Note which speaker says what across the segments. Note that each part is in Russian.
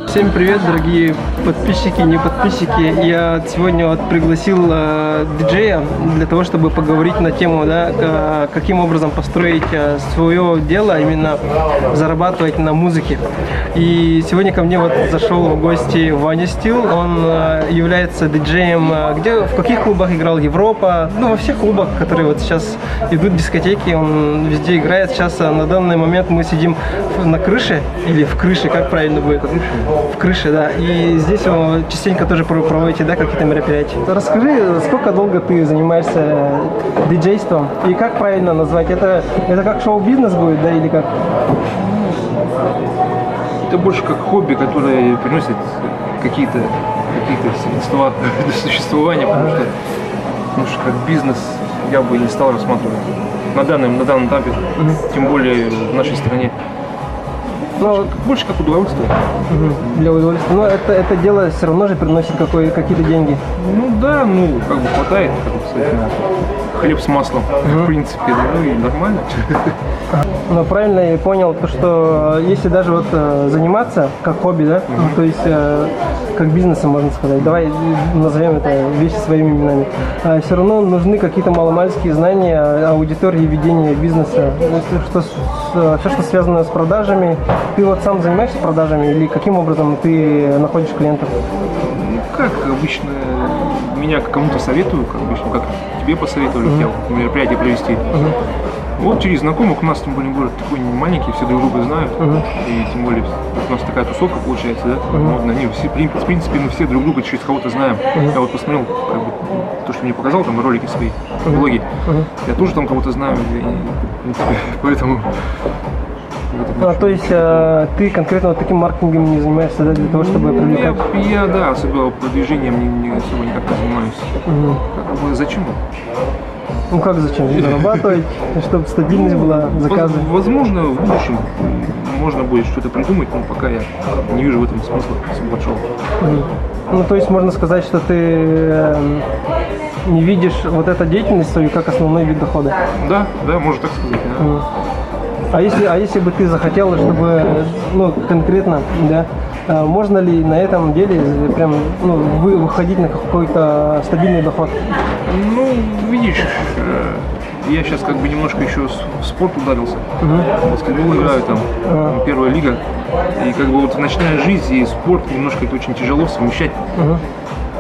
Speaker 1: Всем привет, дорогие подписчики, не подписчики. Я сегодня пригласил диджея для того, чтобы поговорить на тему, да, каким образом построить свое дело, именно зарабатывать на музыке. И сегодня ко мне зашел в гости Ваня Стил. Он является диджеем, в каких клубах играл? Европа, во всех клубах, которые сейчас идут дискотеки, он везде играет. Сейчас на данный момент мы сидим на крыше, или в крыше, как правильно будет? В крыше, да. И здесь вы частенько тоже проводите, да, какие-то мероприятия. Расскажи, сколько долго ты занимаешься диджейством и как правильно назвать? Это как шоу-бизнес будет, да, или как?
Speaker 2: Это больше как хобби, которое приносит какие-то средства для существования, потому что как бизнес я бы не стал рассматривать на данном этапе, тем более в нашей стране. Больше как удовольствие.
Speaker 1: Для удовольствия. Но это дело все равно же приносит какие-то деньги.
Speaker 2: Да, как бы хватает, сказать, хлеб с маслом, в принципе, и нормально.
Speaker 1: Но правильно я понял, что если даже заниматься как хобби, да, то есть как бизнесом, можно сказать, давай назовем это вещи своими именами, все равно нужны какие-то маломальские знания аудитории ведения бизнеса, все, что связано с продажами. Ты сам занимаешься продажами или каким образом ты находишь клиентов?
Speaker 2: Как обычно, меня кому-то советую, как тебе посоветовали, хотел мероприятие провести. Вот через знакомых, у нас тем более город такой не маленький, все друг друга знают, и тем более у нас такая тусовка получается, да, модно. В принципе, мы все друг друга через кого-то знаем. Я посмотрел, то, что мне показал, там ролики свои, блоги, я тоже там кого-то знаю, поэтому...
Speaker 1: То есть ты конкретно таким маркетингом не занимаешься, да, для того, чтобы привлекать?
Speaker 2: Я особо продвижением не особо никак не занимаюсь. Зачем?
Speaker 1: Как зачем? Зарабатывать, чтобы стабильность была, заказы?
Speaker 2: Возможно, в будущем можно будет что-то придумать, но пока я не вижу в этом смысла большого. То есть можно сказать, что ты не видишь эту деятельность свою как основной вид дохода? Да, можно так сказать. Да.
Speaker 1: А если бы ты захотел, чтобы, конкретно, да, можно ли на этом деле прям, выходить на какой-то стабильный доход?
Speaker 2: Видишь, я сейчас немножко еще в спорт ударился. В баскетбол играю, там, первая лига. И ночная жизнь и спорт немножко это очень тяжело совмещать.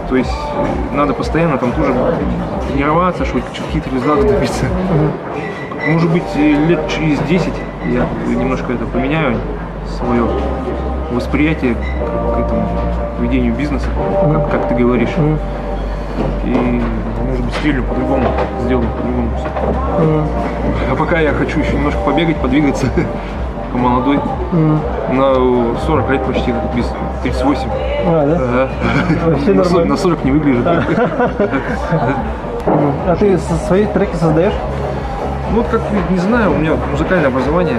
Speaker 2: То есть надо постоянно там тоже тренироваться, чтобы какие-то результаты добиться. Может быть, лет через 10 я немножко это поменяю, свое восприятие к этому ведению бизнеса, как ты говоришь. И, может быть, стрельну по-другому, сделаю по-другому все. А пока я хочу еще немножко побегать, подвигаться, по молодой. На 40 лет почти, без 38.
Speaker 1: Да? Вообще нормально.
Speaker 2: На 40 не выгляжу.
Speaker 1: А ты свои треки создаешь?
Speaker 2: Не знаю, у меня музыкальное образование,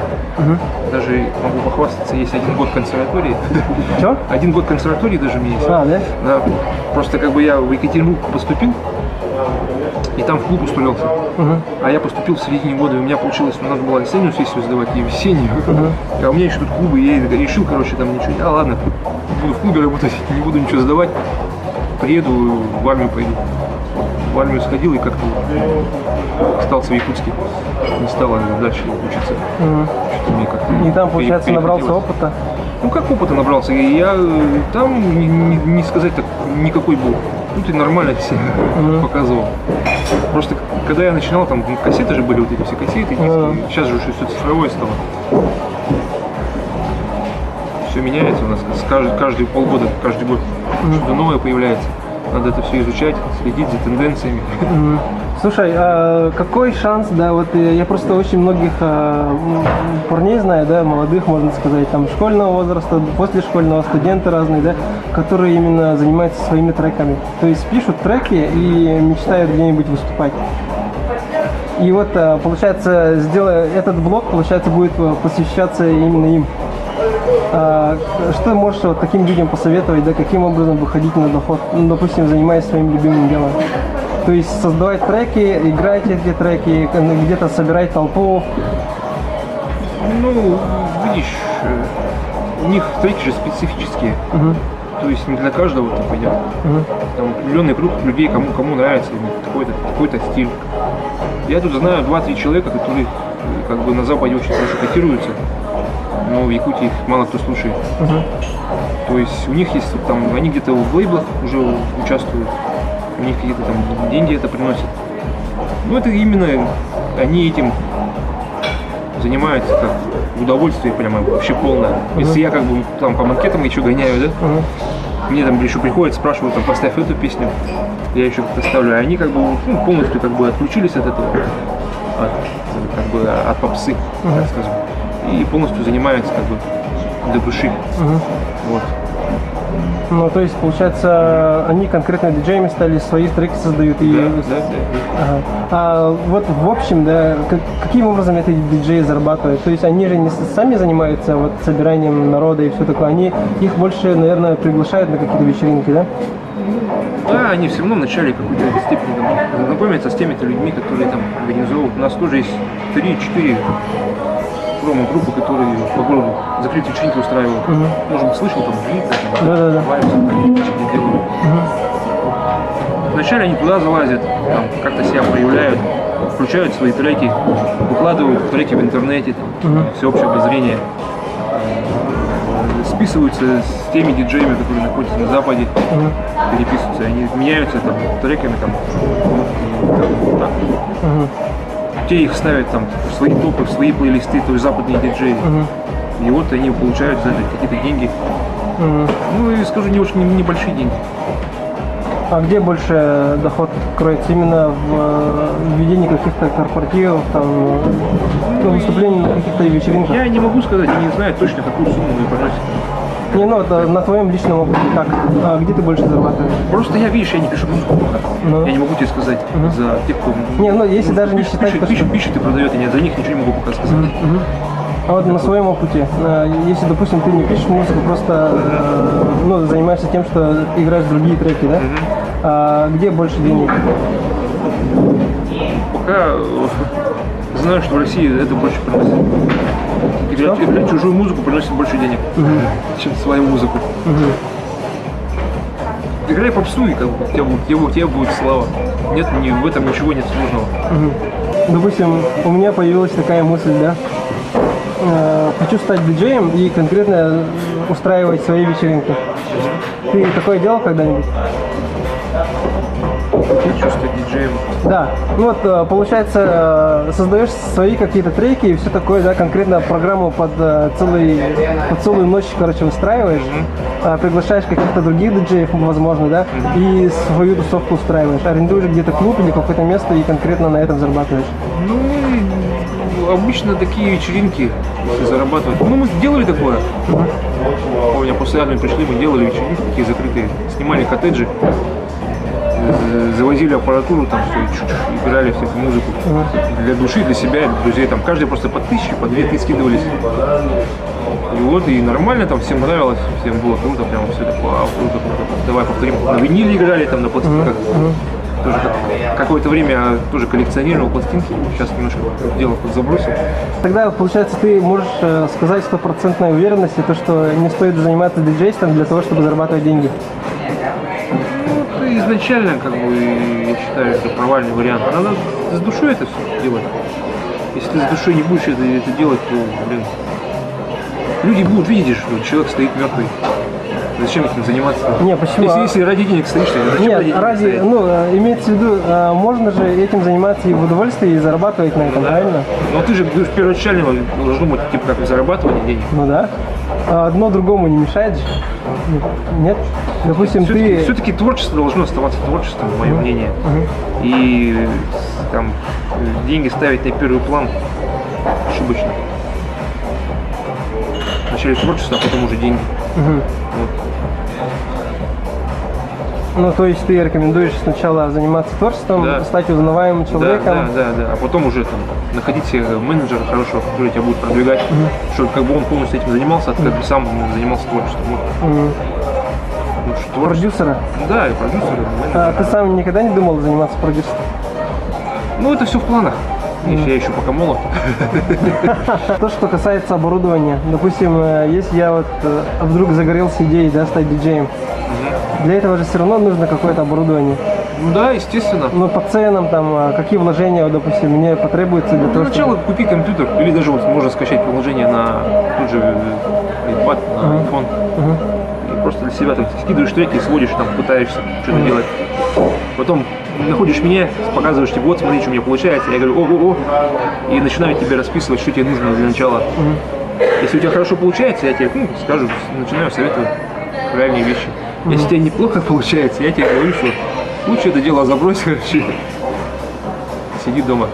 Speaker 2: даже могу похвастаться, есть 1 год консерватории.
Speaker 1: Что?
Speaker 2: 1 год консерватории даже у меня есть.
Speaker 1: Да?
Speaker 2: Да, просто я в Екатеринбург поступил, и там в клуб устроился. А я поступил в середине года, и у меня получилось, надо было осеннюю сессию сдавать и весеннюю. А у меня еще тут клубы, и я решил, там ничего, ладно, буду в клубе работать, не буду ничего сдавать, приеду, в армию пойду. В армию сходил и как-то остался в Якутске, не стал дальше учиться.
Speaker 1: И там, получается, набрался опыта?
Speaker 2: Как опыта набрался? Я там, не сказать так, никакой был. Ты нормально все показывал. Просто когда я начинал, там кассеты же были, эти все кассеты, сейчас же все цифровое стало. Все меняется у нас, каждые полгода, каждый год что-то новое появляется. Надо это все изучать, следить за тенденциями.
Speaker 1: Слушай, а какой шанс, да, я просто очень многих парней знаю, да, молодых, можно сказать, там, школьного возраста, после школьного, студенты разные, да, которые именно занимаются своими треками. То есть пишут треки и мечтают где-нибудь выступать. И получается, этот блог, получается, будет посвящаться именно им. Что можешь таким людям посоветовать, да, каким образом выходить на доход, допустим, занимаясь своим любимым делом? То есть создавать треки, играть эти треки, где-то собирать толпу.
Speaker 2: Видишь, у них треки же специфические. То есть не для каждого это пойдет. Там определенный круг людей, кому нравится какой-то стиль. Я тут знаю 2-3 человека, которые как бы на Западе очень хорошо котируются, но в Якутии их мало кто слушает. То есть у них есть там, они где-то в лейблах уже участвуют, у них какие-то там деньги это приносят. Ну это именно они этим занимаются как удовольствие прямо вообще полное. Если я как бы там по макетам еще гоняю, да, мне там еще приходят, спрашивают, там, поставь эту песню, я еще как-то ставлю, а они как бы полностью как бы отключились от этого, от попсы, так скажем, и полностью занимаются как бы для души. Вот.
Speaker 1: Ну, то есть, получается, они конкретно диджеями стали, свои треки создают. И...
Speaker 2: Да.
Speaker 1: Ага. А вот в общем, да, каким образом эти диджеи зарабатывают? То есть они же не сами занимаются вот собиранием народа и все такое, их больше, наверное, приглашают на какие-то вечеринки, да?
Speaker 2: Да, они все равно в начале какой-то степени там, знакомятся с теми-то людьми, которые там организовывают. У нас тоже есть 3-4 промо-группы, которые по городу закрытые вечеринки устраивают. Может быть, слышал, там,
Speaker 1: Да.
Speaker 2: делают. Вначале они туда залазят, там, как-то себя проявляют, включают свои треки, выкладывают треки в интернете, там, всеобщее обозрение. Списываются с теми диджеями, которые находятся на Западе, переписываются, они меняются там треками, там, и, так. Те их ставят там в свои топы, в свои плейлисты, то есть западные диджеи. И вот они получают за это какие-то деньги. Ну и скажу, не очень небольшие деньги.
Speaker 1: А где больше доход кроется? Именно в ведении каких-то корпоративов, там, выступлений на каких-то вечеринках?
Speaker 2: Я не могу сказать, я не знаю точно, какую сумму мы приносим.
Speaker 1: Не, ну это на твоем личном опыте как? А где ты больше зарабатываешь?
Speaker 2: Просто я, видишь, я не пишу музыку пока. Я не могу тебе сказать за тех, кто...
Speaker 1: Не, ну если даже не считать...
Speaker 2: Пишет и продает, я за них ничего не могу пока сказать.
Speaker 1: А вот на своем опыте, если, допустим, ты не пишешь музыку, просто занимаешься тем, что играешь другие треки, да? А где больше денег?
Speaker 2: Пока знаю, что в России это больше приносит. Играть чужую музыку приносит больше денег, чем свою музыку. Играй попсу, и как бы, у тебя будет слава. Нет, в этом ничего нет сложного.
Speaker 1: Допустим, у меня появилась такая мысль, да? Хочу стать диджеем и конкретно устраивать свои вечеринки. Ты такое делал когда-нибудь?
Speaker 2: Хочу стать диджеем.
Speaker 1: Да, ну вот получается, создаешь свои какие-то треки и все такое, да, конкретно программу под целую ночь, короче, выстраиваешь, приглашаешь каких-то других диджеев, возможно, да, и свою тусовку устраиваешь, арендуешь где-то клуб или какое-то место и конкретно на этом зарабатываешь.
Speaker 2: Ну, обычно такие вечеринки зарабатывают. Ну, мы делали такое. Помню, после армии пришли, мы делали вечеринки такие закрытые, снимали коттеджи. Завозили аппаратуру, там все, играли всякую музыку для души, для себя, для друзей. Там каждый просто по 1000, по 2000 скидывались. И вот, и нормально там всем нравилось, всем было круто, прям все так, вау, круто. Давай повторим. На виниле играли, там на пластинках. Тоже какое-то время тоже коллекционировал пластинки, сейчас немножко дело подзабросил.
Speaker 1: Тогда, получается, ты можешь сказать стопроцентной уверенности, то, что не стоит заниматься диджейством для того, чтобы зарабатывать деньги?
Speaker 2: Изначально, как бы, я считаю, это провальный вариант. Надо с душой это все делать. Если ты с душой не будешь это делать, то, блин, люди будут видеть, что человек стоит мертвый. Зачем этим заниматься?
Speaker 1: Не, почему?
Speaker 2: Если ради денег стоишь, то зачем
Speaker 1: Нет,
Speaker 2: ради денег стоять?
Speaker 1: имеется в виду, можно же этим заниматься и в удовольствии, и зарабатывать на этом, правильно?
Speaker 2: Но ты же первоначально должно быть, типа, как зарабатывание денег.
Speaker 1: Ну да. А одно другому не мешает же? Нет? Допустим,
Speaker 2: все-таки творчество должно оставаться творчеством, мое мнение. И там деньги ставить на первый план ошибочно. Вначале творчество, а потом уже деньги. Вот.
Speaker 1: Ну, то есть ты рекомендуешь сначала заниматься творчеством, стать узнаваемым человеком.
Speaker 2: Да. А потом уже там находить себе менеджера хорошего, который тебя будет продвигать, чтобы как бы он полностью этим занимался, а ты как бы сам занимался творчеством.
Speaker 1: Продюсера?
Speaker 2: Да, и продюсера.
Speaker 1: А ты сам никогда не думал заниматься продюсером?
Speaker 2: Ну, это все в планах. Если я еще пока молод.
Speaker 1: То, что касается оборудования. Допустим, если я вот вдруг загорелся идеей, да, стать диджеем, для этого же все равно нужно какое-то оборудование.
Speaker 2: Ну да, естественно.
Speaker 1: Но по ценам, там, какие вложения, вот, допустим, мне потребуется для того,
Speaker 2: Для начала купи компьютер, или даже вот можно скачать приложение на тот же iPad, на iPhone. И просто для себя там скидываешь треки, сводишь, там пытаешься что-то делать. Потом находишь меня, показываешь, типа, вот смотри, что у меня получается. Я говорю, ого-го, и начинаю тебе расписывать, что тебе нужно для начала. Если у тебя хорошо получается, я тебе скажу, начинаю советовать правильные вещи. Если у тебя неплохо получается, я тебе говорю, что лучше это дело забрось, короче. Сиди дома.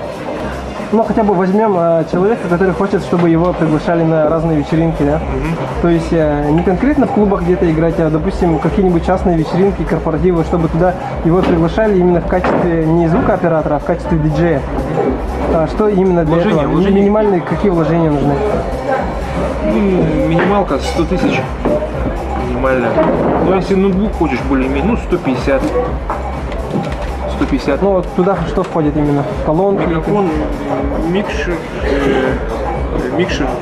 Speaker 1: Ну, хотя бы возьмем человека, который хочет, чтобы его приглашали на разные вечеринки, да? То есть не конкретно в клубах где-то играть, а, допустим, какие-нибудь частные вечеринки, корпоративы, чтобы туда его приглашали именно в качестве не звукооператора, а в качестве диджея. А что именно для этого? Минимальные какие вложения нужны?
Speaker 2: Минималка 100 тысяч. Минимальная. Но если ноутбук хочешь более-менее, 150. 150.
Speaker 1: Ну, вот туда что входит именно? Колонки?
Speaker 2: Микрофон, микшер,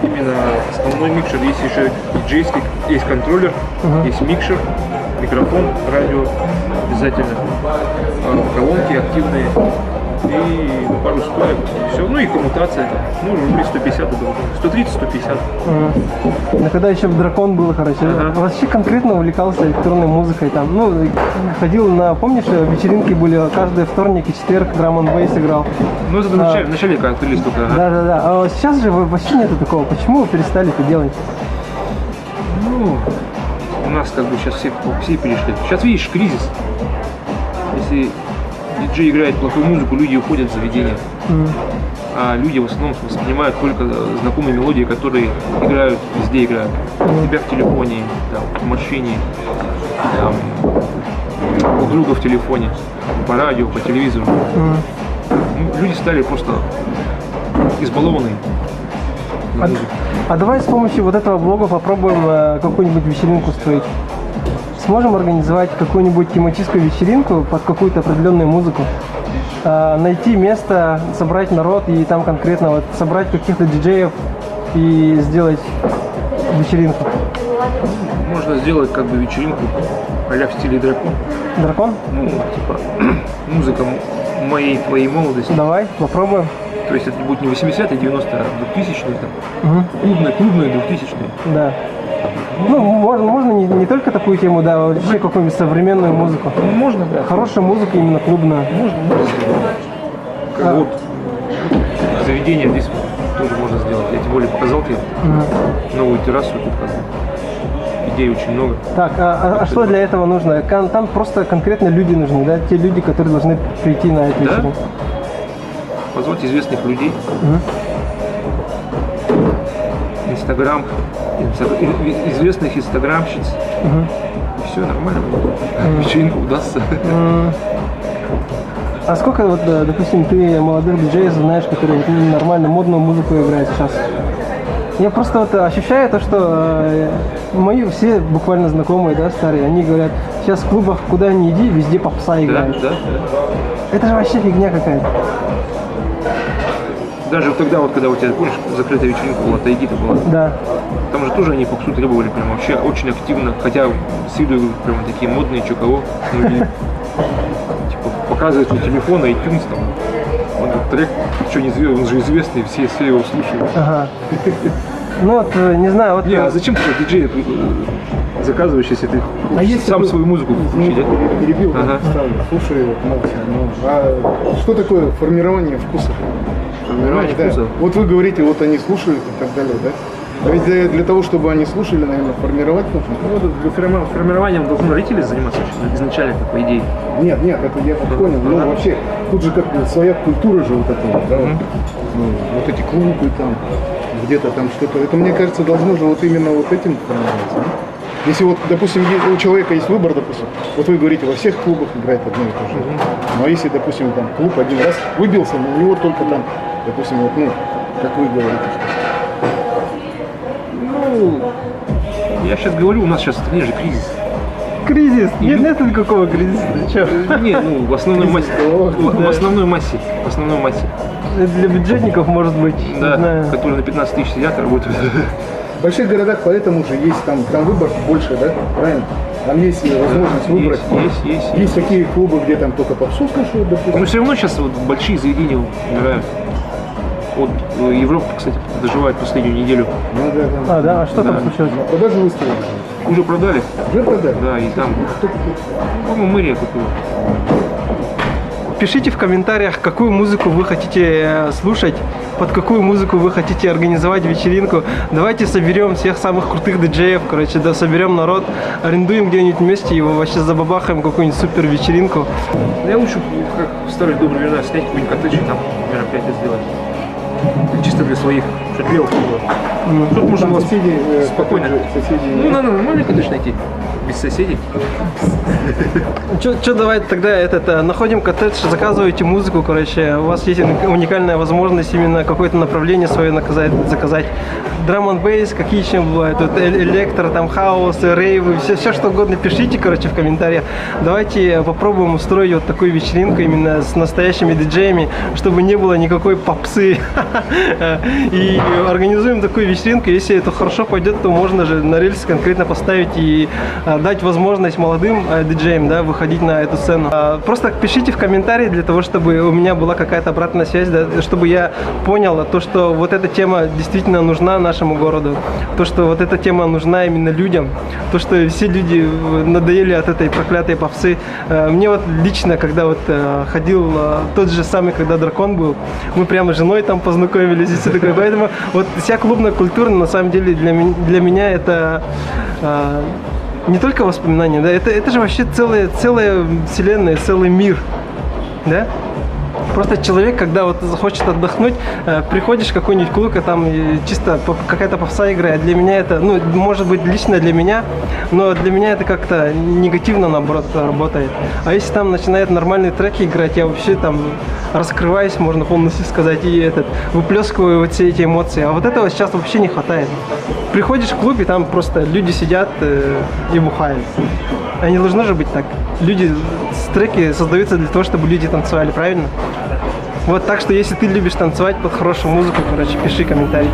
Speaker 2: именно основной микшер. Есть еще диджейский, есть контроллер, есть микшер, микрофон, радио обязательно. Колонки активные и пару стоек. Все. Ну и коммутация. Ну, рублей 150 это 130-150.
Speaker 1: Ну, когда еще в Дракон был, короче, вообще конкретно увлекался электронной музыкой там. Ну, ходил на, помнишь, вечеринки были каждый вторник и четверг, драм-н-бейс играл.
Speaker 2: Ну, это в начале, когда открылись только.
Speaker 1: Да. А вот сейчас же вообще нету такого. Почему вы перестали это делать?
Speaker 2: Ну, у нас как бы сейчас все перешли. Сейчас видишь, кризис. Если диджей играет плохую музыку, люди уходят в заведение. А люди в основном воспринимают только знакомые мелодии, которые играют, везде играют. У тебя в телефоне, там, в машине, там, у друга в телефоне, по радио, по телевизору. Ну, люди стали просто избалованные.
Speaker 1: А давай с помощью вот этого блога попробуем какую-нибудь вечеринку устроить. Сможем организовать какую-нибудь тематическую вечеринку под какую-то определенную музыку, найти место, собрать народ и там конкретно вот собрать каких-то диджеев и сделать вечеринку.
Speaker 2: Можно сделать как бы вечеринку а-ля в стиле Дракон.
Speaker 1: Дракон?
Speaker 2: Ну, типа музыка моей, твоей молодости.
Speaker 1: Давай, попробуем.
Speaker 2: То есть это будет не 80-е, 90-е, а 2000-е там. Клубные 2000-е.
Speaker 1: Да. Ну, можно не только такую тему, да, а вообще какую-нибудь современную музыку.
Speaker 2: Можно, да.
Speaker 1: Хорошая музыка именно клубная.
Speaker 2: Можно. Как вот заведение здесь тоже можно сделать. Я тем более показал тебе новую террасу. Тут как бы идей очень много.
Speaker 1: Так, а что для этого нужно? Там просто конкретно люди нужны, да? Те люди, которые должны прийти на эту вечеринку.
Speaker 2: Позвать известных людей. Инстаграм, известных инстаграмщиц. И все нормально. Вечеринка удастся.
Speaker 1: А сколько, вот, допустим, ты молодых диджеев знаешь, которые нормально модную музыку играют сейчас? Я просто вот ощущаю то, что мои все буквально знакомые, да, старые, они говорят, сейчас в клубах куда ни иди, везде попса играют.
Speaker 2: Да.
Speaker 1: Это же вообще фигня какая-то.
Speaker 2: Даже тогда, вот, когда у тебя, помнишь, закрытая вечеринка была, Тайгита была.
Speaker 1: Да.
Speaker 2: Там же тоже они попсу требовали прям вообще очень активно, хотя с виду прям такие модные, чё кого, многие, типа, показывают на телефон, iTunes там, он этот трек, что не известный, он же известный, все его слушают.
Speaker 1: Ага. Ну вот, не знаю, вот...
Speaker 2: Не, а зачем ты диджей заказываешь, если ты сам свою музыку включить, да?
Speaker 3: Перебил, ставлю, слушаю, молча. А что такое формирование вкуса?
Speaker 2: Формирование вкуса?
Speaker 3: Вот вы говорите, вот они слушают и так далее, да? А ведь для того, чтобы они слушали, наверное, формировать нужно.
Speaker 2: Ну, формированием должны родители заниматься изначально, по идее.
Speaker 3: Нет, это я понял. Ну, вообще, тут же как своя культура же вот эта вот, да, вот эти клубы там, где-то там что-то. Это, мне кажется, должно же вот именно вот этим формироваться, да? Если вот, допустим, у человека есть выбор, допустим, вот вы говорите, во всех клубах играет одно и то же. Но если, допустим, там клуб один раз выбился, но у него только там, допустим, вот, как вы говорите,
Speaker 2: Ну, я сейчас говорю, у нас сейчас в стране же кризис.
Speaker 1: Кризис? Нет никакого кризиса.
Speaker 2: Не, в основной массе. В основной массе.
Speaker 1: Для бюджетников, может быть, не
Speaker 2: Да,
Speaker 1: знаю.
Speaker 2: которые на 15 тысяч сидят и работают.
Speaker 3: В больших городах поэтому же есть там выбор больше, да? Правильно? Там есть возможность выбрать.
Speaker 2: Есть.
Speaker 3: Есть такие клубы, где там только попсу слушают, допустим.
Speaker 2: Но все равно сейчас вот большие заведения играют. Вот Европа, кстати, доживает последнюю неделю.
Speaker 3: Ну, да.
Speaker 1: А, да? А что там
Speaker 2: Да.
Speaker 1: случилось?
Speaker 3: Продажи выставили.
Speaker 2: Уже продали?
Speaker 3: Уже продали?
Speaker 2: Да, и там, по-моему, мэрия купила.
Speaker 1: Пишите в комментариях, какую музыку вы хотите слушать, под какую музыку вы хотите организовать вечеринку. Давайте соберем всех самых крутых диджеев, короче, да, соберем народ, арендуем где-нибудь вместе и вообще забабахаем какую-нибудь супер вечеринку.
Speaker 2: Я лучше, как в старые добрые времена, снять какой-нибудь коттедж и там мероприятие сделать. Чисто для своих шатлевок. Тут можно
Speaker 3: Там
Speaker 2: было
Speaker 3: соседи,
Speaker 2: спокойно.
Speaker 3: соседи.
Speaker 2: Ну, надо нормальный коттедж найти. Без соседей.
Speaker 1: Что давайте тогда находим коттедж, заказывайте музыку, короче, у вас есть уникальная возможность именно какое-то направление свое заказать. Драм н бейс, какие еще бывают, тут электро, там хаос, рейвы, все что угодно пишите, короче, в комментариях. Давайте попробуем устроить вот такую вечеринку именно с настоящими диджеями, чтобы не было никакой попсы. И организуем такую вечеринку, если это хорошо пойдет, то можно же на рельсы конкретно поставить и дать возможность молодым диджеям, да, выходить на эту сцену. Просто пишите в комментарии для того, чтобы у меня была какая-то обратная связь, да, чтобы я понял то, что вот эта тема действительно нужна нашему городу, то, что вот эта тема нужна именно людям, то, что все люди надоели от этой проклятой попсы. Мне вот лично, когда вот ходил тот же самый, когда Дракон был, мы прямо с женой там познакомились и все такое. Поэтому вот вся клубная культура, на самом деле, для меня это не только воспоминания, да, это же вообще целая вселенная, целый мир, да. Просто человек, когда вот захочет отдохнуть, приходишь в какой-нибудь клуб, и там чисто какая-то попса играет. Для меня это, ну, может быть, лично для меня, но для меня это как-то негативно, наоборот, работает. А если там начинают нормальные треки играть, я вообще там раскрываюсь, можно полностью сказать, и выплескиваю вот все эти эмоции. А вот этого сейчас вообще не хватает. Приходишь в клуб, и там просто люди сидят и бухают. А не должно же быть так. Треки создаются для того, чтобы люди танцевали, правильно? Вот, так что если ты любишь танцевать под хорошую музыку, короче, пиши комментарий.